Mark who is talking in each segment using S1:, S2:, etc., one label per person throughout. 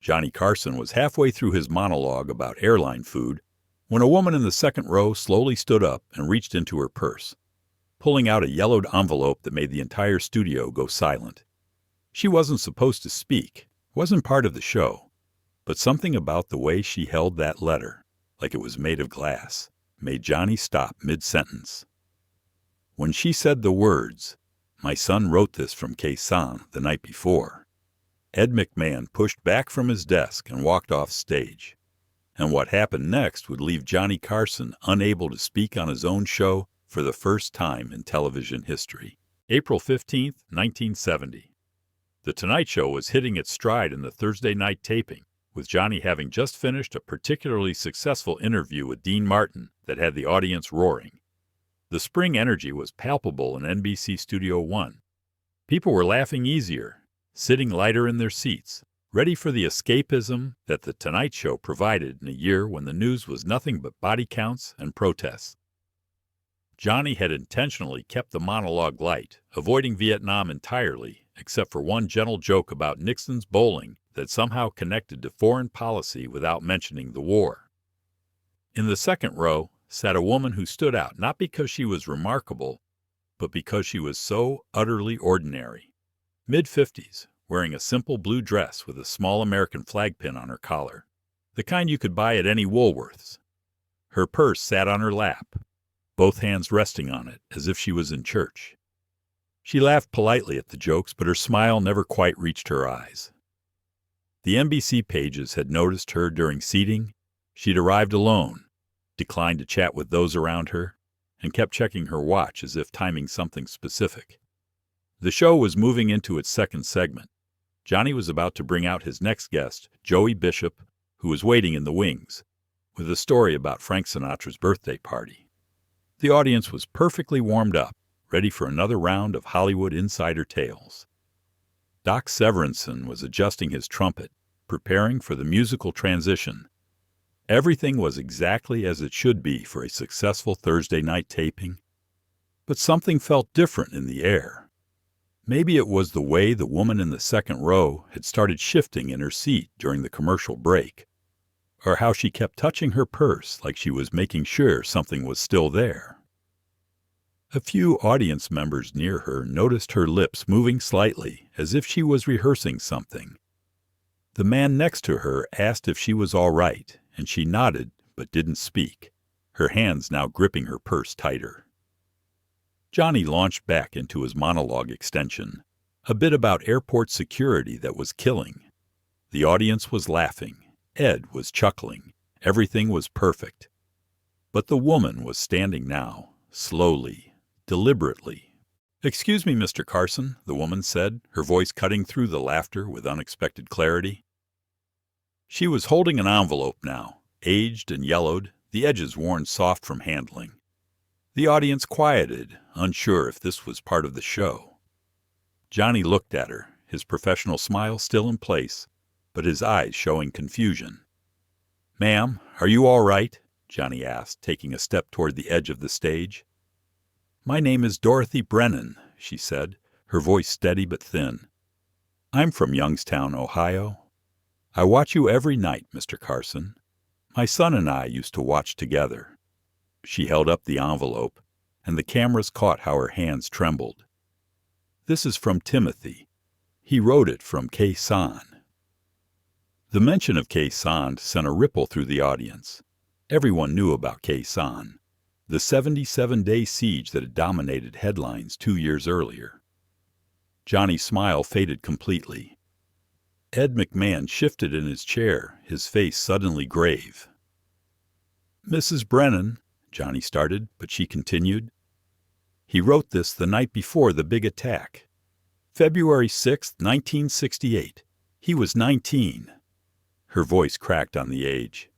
S1: Johnny Carson was halfway through his monologue about airline food when a woman in the second row slowly stood up and reached into her purse, pulling out a yellowed envelope that made the entire studio go silent. She wasn't supposed to speak, wasn't part of the show, but something about the way she held that letter, like it was made of glass, made Johnny stop mid-sentence. When she said the words, "My son wrote this from Khe Sanh the night before," Ed McMahon pushed back from his desk and walked off stage. And what happened next would leave Johnny Carson unable to speak on his own show for the first time in television history. April 15, 1970. The Tonight Show was hitting its stride in the Thursday night taping, with Johnny having just finished a particularly successful interview with Dean Martin that had the audience roaring. The spring energy was palpable in NBC Studio One. People were laughing easier, sitting lighter in their seats, ready for the escapism that The Tonight Show provided in a year when the news was nothing but body counts and protests. Johnny had intentionally kept the monologue light, avoiding Vietnam entirely, except for one gentle joke about Nixon's bowling that somehow connected to foreign policy without mentioning the war. In the second row sat a woman who stood out not because she was remarkable, but because she was so utterly ordinary. Mid-50s, wearing a simple blue dress with a small American flag pin on her collar, the kind you could buy at any Woolworth's. Her purse sat on her lap, both hands resting on it as if she was in church. She laughed politely at the jokes, but her smile never quite reached her eyes. The NBC pages had noticed her during seating. She'd arrived alone, declined to chat with those around her, and kept checking her watch as if timing something specific. The show was moving into its second segment. Johnny was about to bring out his next guest, Joey Bishop, who was waiting in the wings, with a story about Frank Sinatra's birthday party. The audience was perfectly warmed up, ready for another round of Hollywood insider tales. Doc Severinsen was adjusting his trumpet, preparing for the musical transition. Everything was exactly as it should be for a successful Thursday night taping, but something felt different in the air. Maybe it was the way the woman in the second row had started shifting in her seat during the commercial break, or how she kept touching her purse like she was making sure something was still there. A few audience members near her noticed her lips moving slightly as if she was rehearsing something. The man next to her asked if she was all right, and she nodded but didn't speak, her hands now gripping her purse tighter. Johnny launched back into his monologue extension, a bit about airport security that was killing. The audience was laughing. Ed was chuckling. Everything was perfect. But the woman was standing now, slowly, deliberately. "Excuse me, Mr. Carson," the woman said, her voice cutting through the laughter with unexpected clarity. She was holding an envelope now, aged and yellowed, the edges worn soft from handling. The audience quieted, unsure if this was part of the show. Johnny looked at her, his professional smile still in place, but his eyes showing confusion. "Ma'am, are you all right?" Johnny asked, taking a step toward the edge of the stage. "My name is Dorothy Brennan," she said, her voice steady but thin. "I'm from Youngstown, Ohio. I watch you every night, Mr. Carson. My son and I used to watch together." She held up the envelope, and the cameras caught how her hands trembled. "This is from Timothy. He wrote it from Khe Sanh." The mention of Khe Sanh sent a ripple through the audience. Everyone knew about Khe Sanh, the 77-day siege that had dominated headlines 2 years earlier. Johnny's smile faded completely. Ed McMahon shifted in his chair, his face suddenly grave. "Mrs. Brennan," Johnny started, but she continued. "He wrote this the night before the big attack. February 6, 1968. He was 19. Her voice cracked on the age.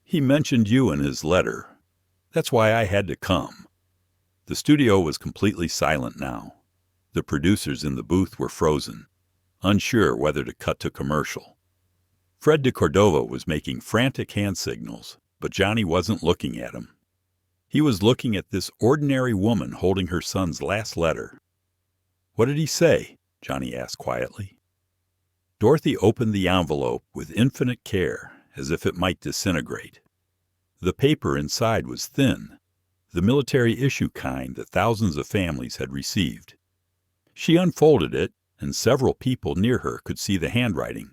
S1: "He mentioned you in his letter. That's why I had to come." The studio was completely silent now. The producers in the booth were frozen, unsure whether to cut to commercial. Fred de Cordova was making frantic hand signals, but Johnny wasn't looking at him. He was looking at this ordinary woman holding her son's last letter. "What did he say?" Johnny asked quietly. Dorothy opened the envelope with infinite care, as if it might disintegrate. The paper inside was thin, the military issue kind that thousands of families had received. She unfolded it, and several people near her could see the handwriting,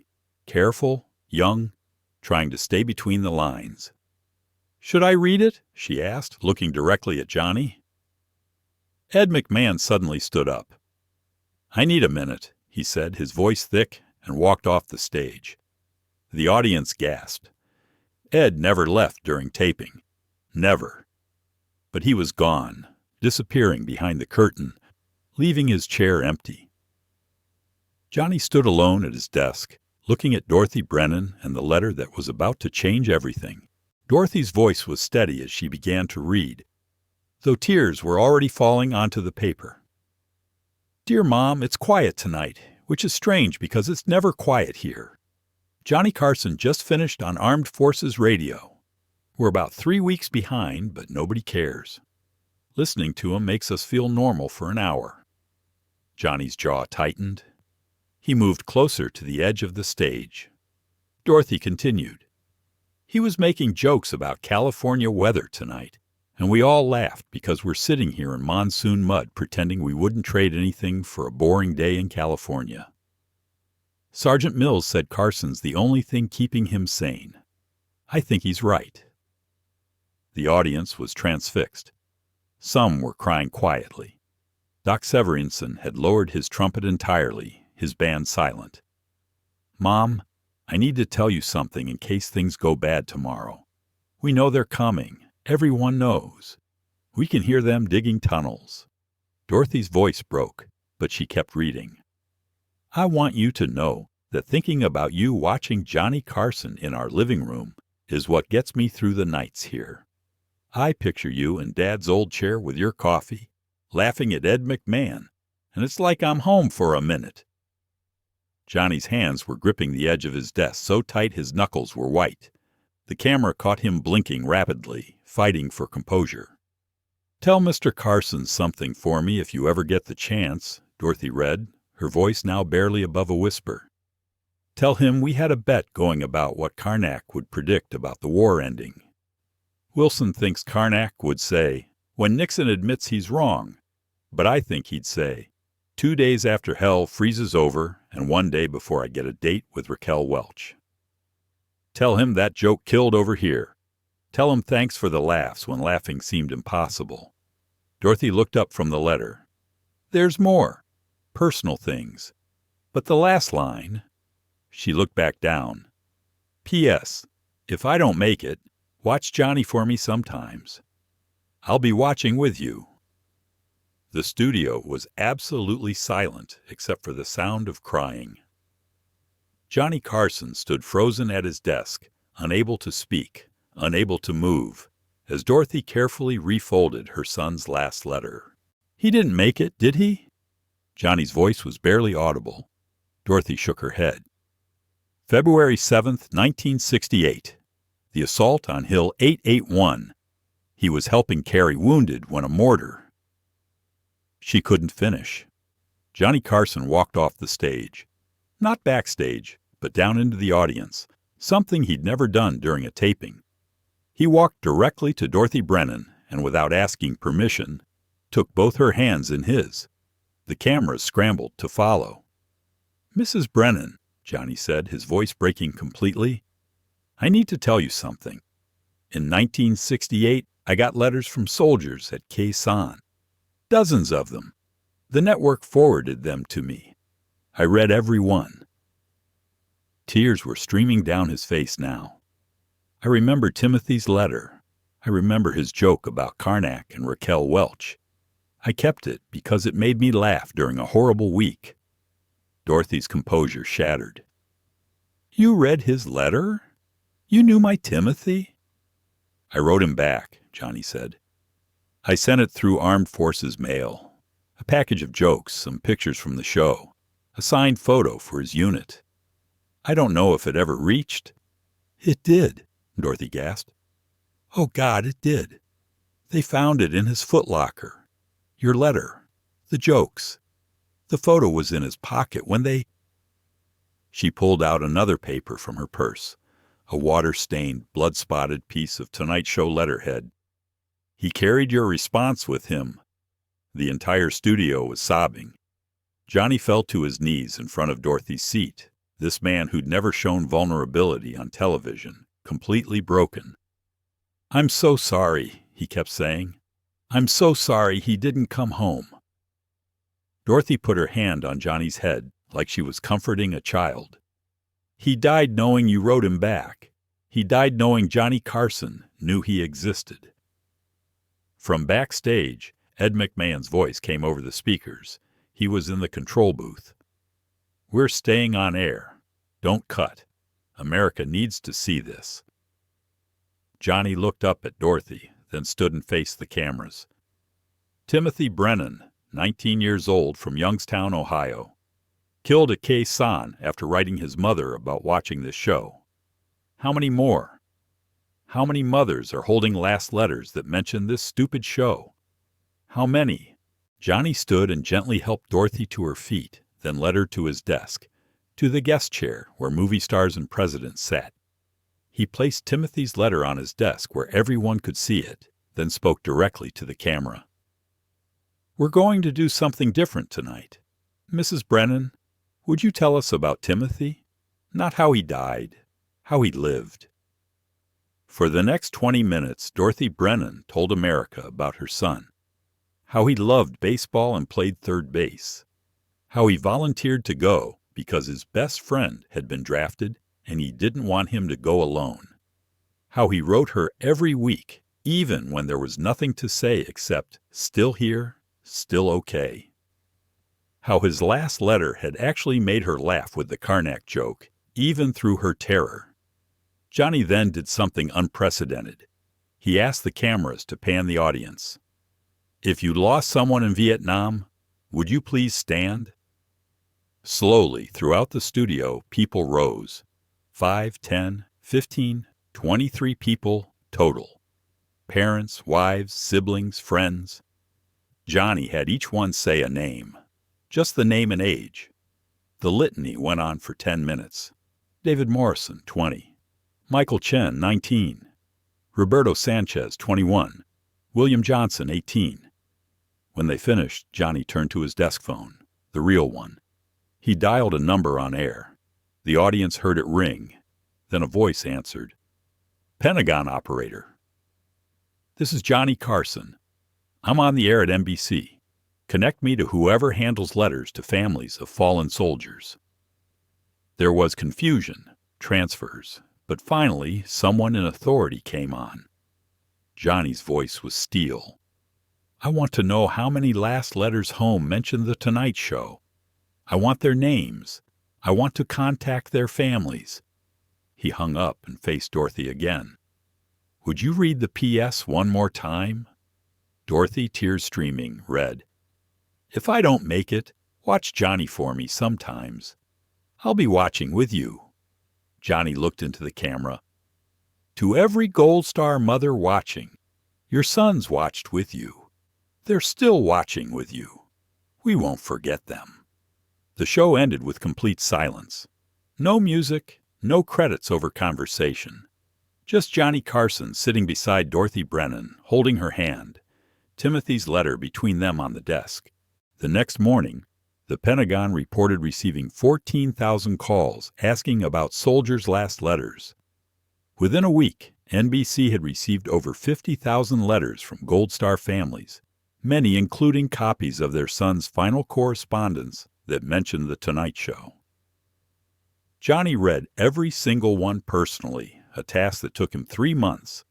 S1: careful, young, trying to stay between the lines. "Should I read it?" she asked, looking directly at Johnny. Ed McMahon suddenly stood up. "I need a minute," he said, his voice thick, and walked off the stage. The audience gasped. Ed never left during taping. Never. But he was gone, disappearing behind the curtain, leaving his chair empty. Johnny stood alone at his desk, looking at Dorothy Brennan and the letter that was about to change everything. Dorothy's voice was steady as she began to read, though tears were already falling onto the paper. "Dear Mom, it's quiet tonight, which is strange because it's never quiet here. Johnny Carson just finished on Armed Forces Radio. We're about 3 weeks behind, but nobody cares. Listening to him makes us feel normal for an hour." Johnny's jaw tightened. He moved closer to the edge of the stage. Dorothy continued. "He was making jokes about California weather tonight, and we all laughed because we're sitting here in monsoon mud pretending we wouldn't trade anything for a boring day in California. Sergeant Mills said Carson's the only thing keeping him sane. I think he's right." The audience was transfixed. Some were crying quietly. Doc Severinsen had lowered his trumpet entirely, his band silent. "Mom, I need to tell you something in case things go bad tomorrow. We know they're coming. Everyone knows. We can hear them digging tunnels." Dorothy's voice broke, but she kept reading. "I want you to know that thinking about you watching Johnny Carson in our living room is what gets me through the nights here. I picture you in Dad's old chair with your coffee, laughing at Ed McMahon, and it's like I'm home for a minute." Johnny's hands were gripping the edge of his desk so tight his knuckles were white. The camera caught him blinking rapidly, fighting for composure. "Tell Mr. Carson something for me if you ever get the chance," Dorothy read, her voice now barely above a whisper. "Tell him we had a bet going about what Carnac would predict about the war ending. Wilson thinks Carnac would say, 'When Nixon admits he's wrong,' but I think he'd say, 2 days after hell freezes over and 1 day before I get a date with Raquel Welch. Tell him that joke killed over here. Tell him thanks for the laughs when laughing seemed impossible." Dorothy looked up from the letter. "There's more. Personal things. But the last line..." She looked back down. "P.S. If I don't make it, watch Johnny for me sometimes. I'll be watching with you." The studio was absolutely silent except for the sound of crying. Johnny Carson stood frozen at his desk, unable to speak, unable to move, as Dorothy carefully refolded her son's last letter. "He didn't make it, did he?" Johnny's voice was barely audible. Dorothy shook her head. "February 7th, 1968. The assault on Hill 881. He was helping carry wounded when a mortar..." She couldn't finish. Johnny Carson walked off the stage. Not backstage, but down into the audience, something he'd never done during a taping. He walked directly to Dorothy Brennan and, without asking permission, took both her hands in his. The cameras scrambled to follow. "Mrs. Brennan," Johnny said, his voice breaking completely, "I need to tell you something. In 1968, I got letters from soldiers at Khe Sanh. Dozens of them. The network forwarded them to me. I read every one." Tears were streaming down his face now. "I remember Timothy's letter. I remember his joke about Carnac and Raquel Welch. I kept it because it made me laugh during a horrible week." Dorothy's composure shattered. "You read his letter? You knew my Timothy?" "I wrote him back," Johnny said. "I sent it through Armed Forces mail. A package of jokes, some pictures from the show, a signed photo for his unit. I don't know if it ever reached..." "It did," Dorothy gasped. "Oh, God, it did. They found it in his footlocker. Your letter. The jokes. The photo was in his pocket when they..." She pulled out another paper from her purse, a water-stained, blood-spotted piece of Tonight Show letterhead. He carried your response with him. The entire studio was sobbing. Johnny fell to his knees in front of Dorothy's seat, this man who'd never shown vulnerability on television, completely broken. "I'm so sorry," he kept saying. "I'm so sorry he didn't come home." Dorothy put her hand on Johnny's head like she was comforting a child. "He died knowing you wrote him back. He died knowing Johnny Carson knew he existed." From backstage, Ed McMahon's voice came over the speakers. He was in the control booth. "We're staying on air. Don't cut. America needs to see this." Johnny looked up at Dorothy, then stood and faced the cameras. "Timothy Brennan, 19 years old, from Youngstown, Ohio. Killed at Khe Sanh after writing his mother about watching this show. How many more? How many mothers are holding last letters that mention this stupid show? How many?" Johnny stood and gently helped Dorothy to her feet, then led her to his desk, to the guest chair where movie stars and presidents sat. He placed Timothy's letter on his desk where everyone could see it, then spoke directly to the camera. "We're going to do something different tonight. Mrs. Brennan, would you tell us about Timothy? Not how he died, how he lived." For the next 20 minutes, Dorothy Brennan told America about her son. How he loved baseball and played third base. How he volunteered to go because his best friend had been drafted and he didn't want him to go alone. How he wrote her every week, even when there was nothing to say except, "Still here, still okay." How his last letter had actually made her laugh with the Karnak joke, even through her terror. Johnny then did something unprecedented. He asked the cameras to pan the audience. "If you lost someone in Vietnam, would you please stand?" Slowly, throughout the studio, people rose. 5, 10, 15, 23 people total. Parents, wives, siblings, friends. Johnny had each one say a name. Just the name and age. The litany went on for 10 minutes. David Morrison, 20. Michael Chen, 19. Roberto Sanchez, 21. William Johnson, 18. When they finished, Johnny turned to his desk phone, the real one. He dialed a number on air. The audience heard it ring. Then a voice answered. "Pentagon operator. This is Johnny Carson. I'm on the air at NBC. Connect me to whoever handles letters to families of fallen soldiers." There was confusion, transfers, but finally someone in authority came on. Johnny's voice was steel. "I want to know how many last letters home mention The Tonight Show. I want their names. I want to contact their families." He hung up and faced Dorothy again. "Would you read the P.S. one more time?" Dorothy, tears streaming, read, "If I don't make it, watch Johnny for me sometimes. I'll be watching with you." Johnny looked into the camera. "To every Gold Star mother watching, your sons watched with you. They're still watching with you. We won't forget them." The show ended with complete silence. No music, no credits over conversation. Just Johnny Carson sitting beside Dorothy Brennan, holding her hand, Timothy's letter between them on the desk. The next morning, the Pentagon reported receiving 14,000 calls asking about soldiers' last letters. Within a week, NBC had received over 50,000 letters from Gold Star families, many including copies of their sons' final correspondence that mentioned The Tonight Show. Johnny read every single one personally, a task that took him 3 months.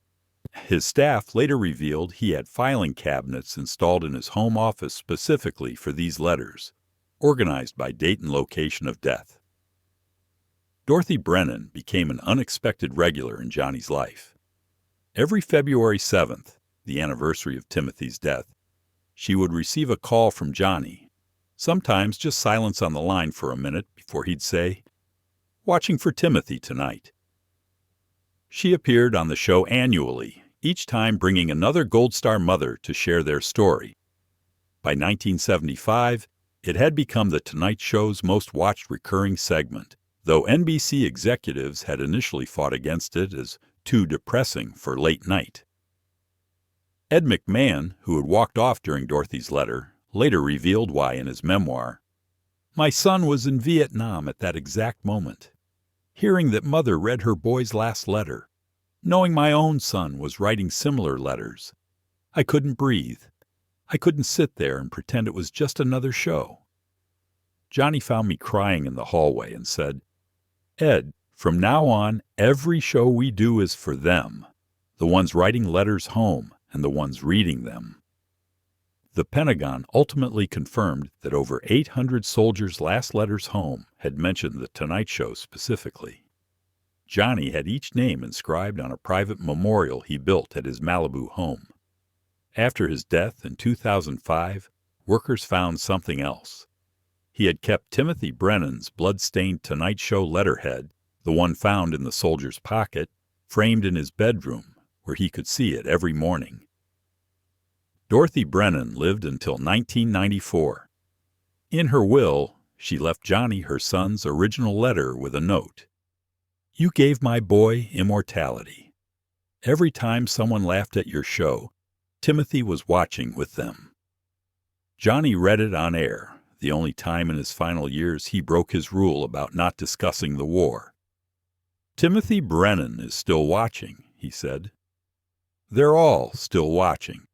S1: His staff later revealed he had filing cabinets installed in his home office specifically for these letters, organized by date and location of death. Dorothy Brennan became an unexpected regular in Johnny's life. Every February 7th, the anniversary of Timothy's death, she would receive a call from Johnny, sometimes just silence on the line for a minute before he'd say, "Watching for Timothy tonight." She appeared on the show annually, each time bringing another Gold Star mother to share their story. By 1975, it had become The Tonight Show's most watched recurring segment, though NBC executives had initially fought against it as too depressing for late night. Ed McMahon, who had walked off during Dorothy's letter, later revealed why in his memoir. "My son was in Vietnam at that exact moment. Hearing that Mother read her boy's last letter, knowing my own son was writing similar letters, I couldn't breathe. I couldn't sit there and pretend it was just another show." Johnny found me crying in the hallway and said, "Ed, from now on, every show we do is for them, the ones writing letters home and the ones reading them." The Pentagon ultimately confirmed that over 800 soldiers' last letters home had mentioned The Tonight Show specifically. Johnny had each name inscribed on a private memorial he built at his Malibu home. After his death in 2005, workers found something else. He had kept Timothy Brennan's blood-stained Tonight Show letterhead, the one found in the soldier's pocket, framed in his bedroom, where he could see it every morning. Dorothy Brennan lived until 1994. In her will, she left Johnny her son's original letter with a note. "You gave my boy immortality. Every time someone laughed at your show, Timothy was watching with them." Johnny read it on air, the only time in his final years he broke his rule about not discussing the war. "Timothy Brennan is still watching," he said. "They're all still watching."